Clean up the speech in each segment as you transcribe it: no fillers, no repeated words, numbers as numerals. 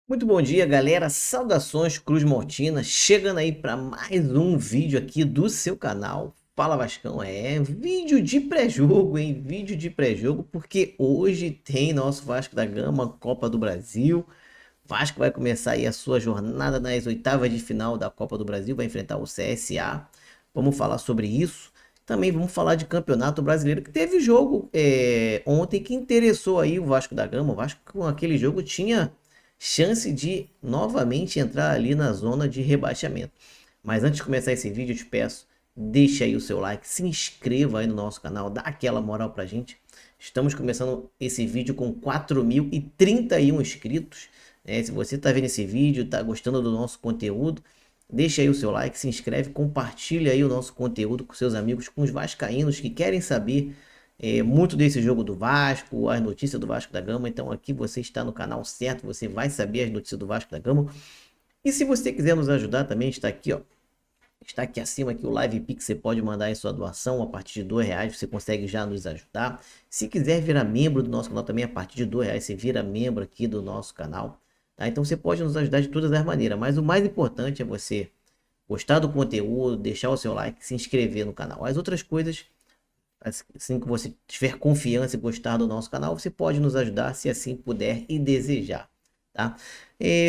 Muito bom dia, galera. Saudações Cruz Maltina. Chegando aí para mais um vídeo aqui do seu canal. Fala Vascão, vídeo de pré-jogo, hein? Vídeo de pré-jogo, porque hoje tem nosso Vasco da Gama, Copa do Brasil. Vasco vai começar aí a sua jornada nas oitavas de final da Copa do Brasil, vai enfrentar o CSA. Vamos falar sobre isso. Também vamos falar de Campeonato Brasileiro, que teve jogo ontem que interessou aí o Vasco da Gama. O Vasco com aquele jogo tinha chance de novamente entrar ali na zona de rebaixamento. Mas antes de começar esse vídeo, eu te peço, deixa aí o seu like, se inscreva aí no nosso canal, dá aquela moral pra gente. Estamos começando esse vídeo com 4.031 inscritos. Se você está vendo esse vídeo, está gostando do nosso conteúdo, deixa aí o seu like, se inscreve, compartilha aí o nosso conteúdo com seus amigos, com os vascaínos que querem saber muito desse jogo do Vasco, as notícias do Vasco da Gama. Então aqui você está no canal certo, você vai saber as notícias do Vasco da Gama. E se você quiser nos ajudar também, está aqui, ó. Está aqui acima aqui o Live Pix, você pode mandar aí sua doação a partir de R$ 2, você consegue já nos ajudar. Se quiser virar membro do nosso canal também, a partir de R$ 2 você vira membro aqui do nosso canal. Tá? Então você pode nos ajudar de todas as maneiras, mas o mais importante é você gostar do conteúdo, deixar o seu like, se inscrever no canal. As outras coisas, assim que você tiver confiança e gostar do nosso canal, você pode nos ajudar se assim puder e desejar. Tá?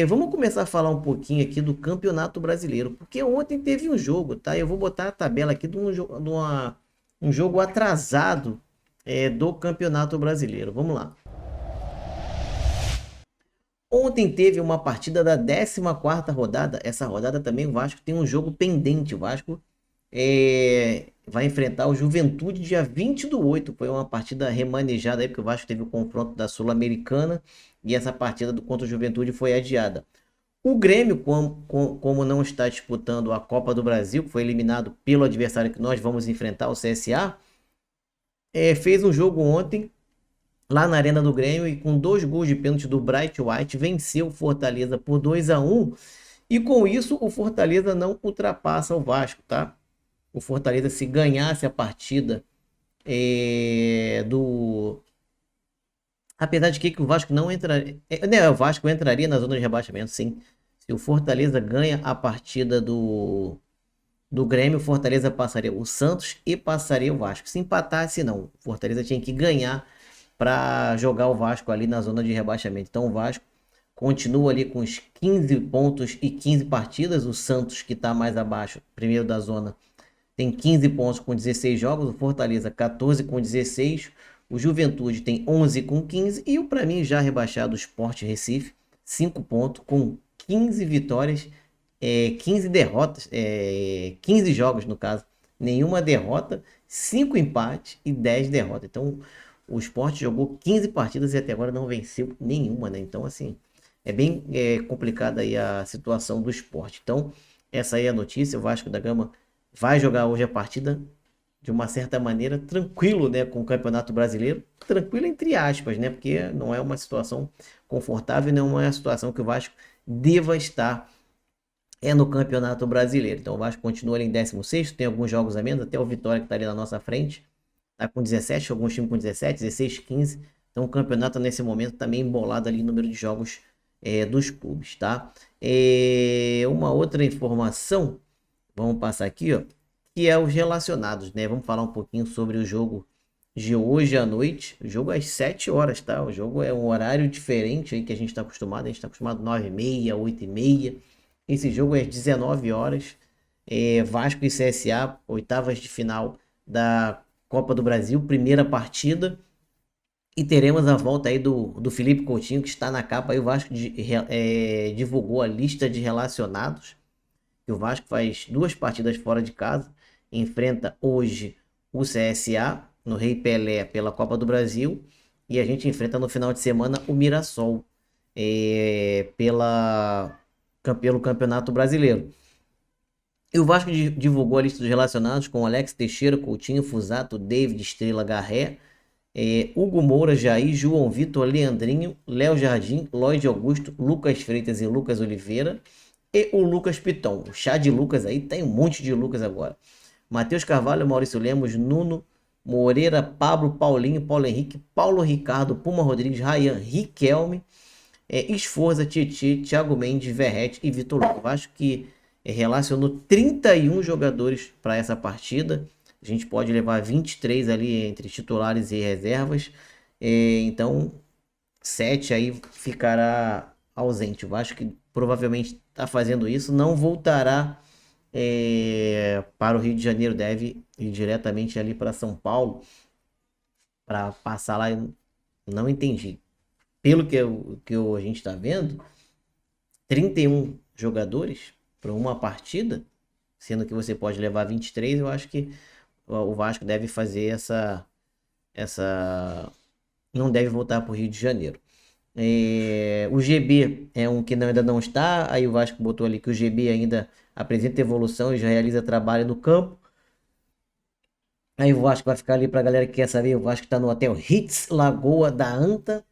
Vamos começar a falar um pouquinho aqui do Campeonato Brasileiro, porque ontem teve um jogo, tá? Eu vou botar a tabela aqui de um jogo atrasado do Campeonato Brasileiro. Vamos lá. Ontem teve uma partida da 14ª rodada. Essa rodada também o Vasco tem um jogo pendente. O Vasco vai enfrentar o Juventude dia 20/8. Foi uma partida remanejada aí, porque o Vasco teve o confronto da Sul-Americana e essa partida contra o Juventude foi adiada. O Grêmio, como não está disputando a Copa do Brasil, que foi eliminado pelo adversário que nós vamos enfrentar, o CSA, fez um jogo ontem lá na Arena do Grêmio e com 2 gols de pênalti do Bright White venceu o Fortaleza por 2-1. E com isso o Fortaleza não ultrapassa o Vasco, tá? O Fortaleza, se ganhasse a partida apesar de que o Vasco não entraria... o Vasco entraria na zona de rebaixamento, sim. Se o Fortaleza ganha a partida do Grêmio, o Fortaleza passaria o Santos e passaria o Vasco. Se empatasse, não. O Fortaleza tinha que ganhar para jogar o Vasco ali na zona de rebaixamento. Então o Vasco continua ali com os 15 pontos e 15 partidas. O Santos, que está mais abaixo, primeiro da zona, tem 15 pontos com 16 jogos. O Fortaleza 14 com 16. O Juventude tem 11 com 15. E o, para mim, já rebaixado, o Sport Recife, 5 pontos com 15 vitórias, 15 derrotas, 15 jogos no caso, nenhuma derrota, 5 empates e 10 derrotas. Então o Sport jogou 15 partidas e até agora não venceu nenhuma, né? Então assim, é bem complicada aí a situação do Sport. Então essa aí é a notícia. O Vasco da Gama vai jogar hoje a partida de uma certa maneira tranquilo, né, com o Campeonato Brasileiro, tranquilo entre aspas, né, porque não é uma situação confortável, não é uma situação que o Vasco deva estar no Campeonato Brasileiro. Então o Vasco continua ali em 16º, tem alguns jogos a menos, até o Vitória que está ali na nossa frente, está com 17, alguns times com 17, 16, 15. Então o campeonato nesse momento está meio embolado ali no número de jogos dos clubes, tá? Uma outra informação, vamos passar aqui, ó, que é os relacionados, né? Vamos falar um pouquinho sobre o jogo de hoje à noite. O jogo é às 7 horas, tá? O jogo é um horário diferente aí que a gente está acostumado. A gente está acostumado 9h30, 8h30. Esse jogo é às 19 horas. Vasco e CSA, oitavas de final da Copa do Brasil, primeira partida. E teremos a volta aí do Felipe Coutinho, que está na capa. Aí o Vasco divulgou a lista de relacionados. Que o Vasco faz 2 partidas fora de casa. Enfrenta hoje o CSA no Rei Pelé pela Copa do Brasil. E a gente enfrenta no final de semana o Mirassol pelo Campeonato Brasileiro. E o Vasco divulgou a lista dos relacionados com Alex Teixeira, Coutinho, Fusato, David, Estrela, Garré, Hugo Moura, Jair, João Vitor, Leandrinho, Léo Jardim, Lloyd Augusto, Lucas Freitas e Lucas Oliveira e o Lucas Piton. O chá de Lucas aí, tem um monte de Lucas agora. Matheus Carvalho, Maurício Lemos, Nuno Moreira, Pablo, Paulinho, Paulo Henrique, Paulo Ricardo, Puma Rodrigues, Ryan, Riquelme, Esforza, Tietê, Thiago Mendes, Verratti e Vitor Luque. O Vasco que relacionou 31 jogadores para essa partida. A gente pode levar 23 ali entre titulares e reservas. Então, 7 aí ficará ausente. O Vasco que provavelmente está fazendo isso, não voltará para o Rio de Janeiro, deve ir diretamente ali para São Paulo para passar lá. Eu não entendi. Pelo a gente está vendo, 31 jogadores para uma partida, sendo que você pode levar 23, eu acho que o Vasco deve fazer essa não deve voltar para o Rio de Janeiro. O GB é um que ainda não está, aí o Vasco botou ali que o GB ainda apresenta evolução e já realiza trabalho no campo. Aí o Vasco vai ficar ali pra galera que quer saber, o Vasco está no Hotel Ritz Lagoa da Anta,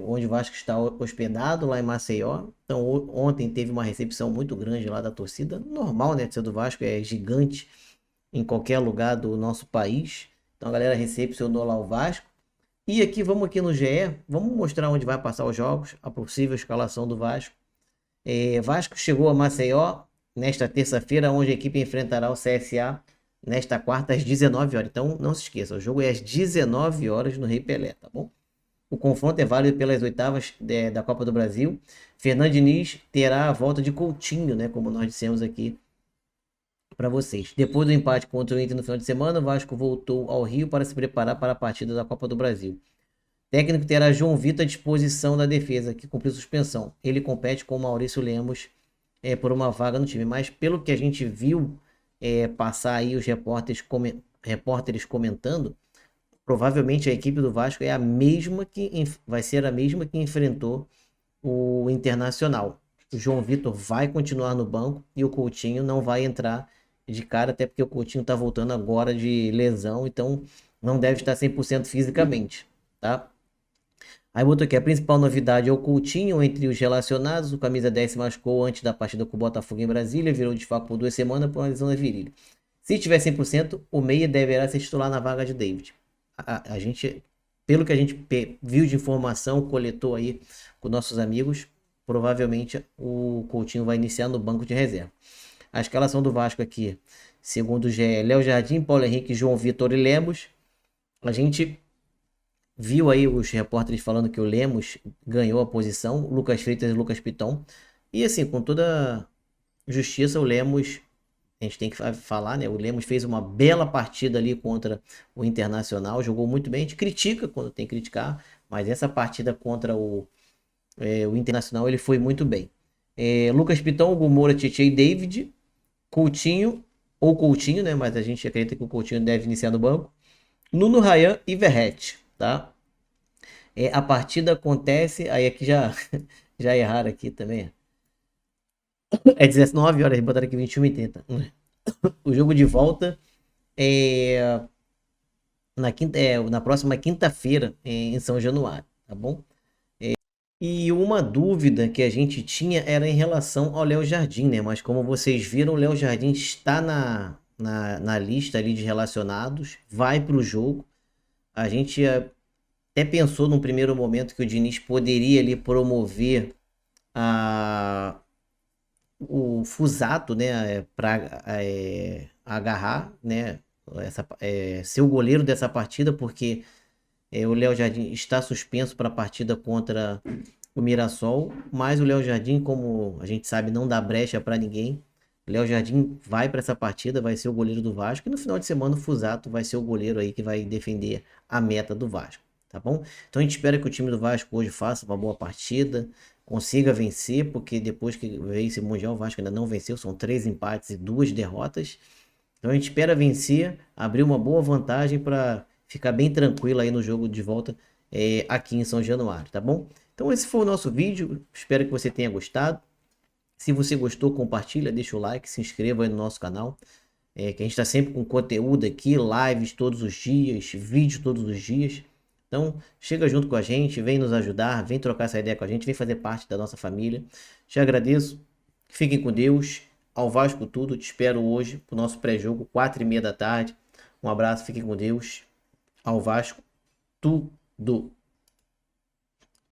onde o Vasco está hospedado lá em Maceió. Então ontem teve uma recepção muito grande lá da torcida, normal, né? A torcida do Vasco é gigante em qualquer lugar do nosso país. Então a galera recepcionou lá o Vasco. E aqui, vamos aqui no GE, vamos mostrar onde vai passar os jogos, a possível escalação do Vasco. Vasco chegou a Maceió nesta terça-feira, onde a equipe enfrentará o CSA nesta quarta às 19 horas. Então não se esqueça, o jogo é às 19 horas no Rei Pelé, tá bom? O confronto é válido pelas oitavas da Copa do Brasil. Fernando Diniz terá a volta de Coutinho, né, como nós dissemos aqui para vocês. Depois do empate contra o Inter no final de semana, o Vasco voltou ao Rio para se preparar para a partida da Copa do Brasil. Técnico terá João Vitor à disposição da defesa, que cumpriu suspensão. Ele compete com o Maurício Lemos por uma vaga no time. Mas pelo que a gente viu passar aí os repórteres comentando, provavelmente a equipe do Vasco é a mesma vai ser a mesma que enfrentou o Internacional. O João Vitor vai continuar no banco e o Coutinho não vai entrar de cara, até porque o Coutinho está voltando agora de lesão, então não deve estar 100% fisicamente, tá? Aí botou aqui, a principal novidade é o Coutinho entre os relacionados. O camisa 10 se machucou antes da partida com o Botafogo em Brasília, virou desfalque por 2 semanas por uma lesão na virilha. Se tiver 100%, o meia deverá ser titular na vaga de David. A gente, pelo que a gente viu de informação, coletou aí com nossos amigos, provavelmente o Coutinho vai iniciar no banco de reserva. A escalação do Vasco aqui, segundo o GE, Léo Jardim, Paulo Henrique, João Vitor e Lemos. A gente viu aí os repórteres falando que o Lemos ganhou a posição, Lucas Freitas e Lucas Piton. E assim, com toda justiça, o Lemos, a gente tem que falar, né? O Lemos fez uma bela partida ali contra o Internacional, jogou muito bem. A gente critica quando tem que criticar, mas essa partida contra o Internacional ele foi muito bem. Lucas Piton, Hugo Moura, Tietê e David, Coutinho, ou Coutinho, né? Mas a gente acredita que o Coutinho deve iniciar no banco. Nuno, Ryan e Verratti, tá? A partida acontece, aí aqui já, já erraram aqui também. É 19 horas, botaram aqui 21h30. O jogo de volta é na próxima quinta-feira em São Januário, tá bom? E uma dúvida que a gente tinha era em relação ao Léo Jardim, né? Mas como vocês viram, o Léo Jardim está na lista ali de relacionados, vai para o jogo. A gente até pensou num primeiro momento que o Diniz poderia ali promover o Fuzato, né, para agarrar, né, ser o goleiro dessa partida, porque o Léo Jardim está suspenso para a partida contra o Mirassol, mas o Léo Jardim, como a gente sabe, não dá brecha para ninguém. O Léo Jardim vai para essa partida, vai ser o goleiro do Vasco, e no final de semana o Fuzato vai ser o goleiro aí que vai defender a meta do Vasco, tá bom? Então a gente espera que o time do Vasco hoje faça uma boa partida, consiga vencer, porque depois que veio esse Mundial, o Vasco ainda não venceu, são 3 empates e 2 derrotas. Então a gente espera vencer, abrir uma boa vantagem para ficar bem tranquilo aí no jogo de volta aqui em São Januário, tá bom? Então esse foi o nosso vídeo, espero que você tenha gostado. Se você gostou, compartilha, deixa o like, se inscreva aí no nosso canal, que a gente está sempre com conteúdo aqui, lives todos os dias, vídeos todos os dias. Então chega junto com a gente, vem nos ajudar, vem trocar essa ideia com a gente, vem fazer parte da nossa família. Te agradeço, fiquem com Deus. Ao Vasco tudo, te espero hoje pro nosso pré-jogo, 4h30 da tarde. Um abraço, fiquem com Deus. Ao Vasco tudo.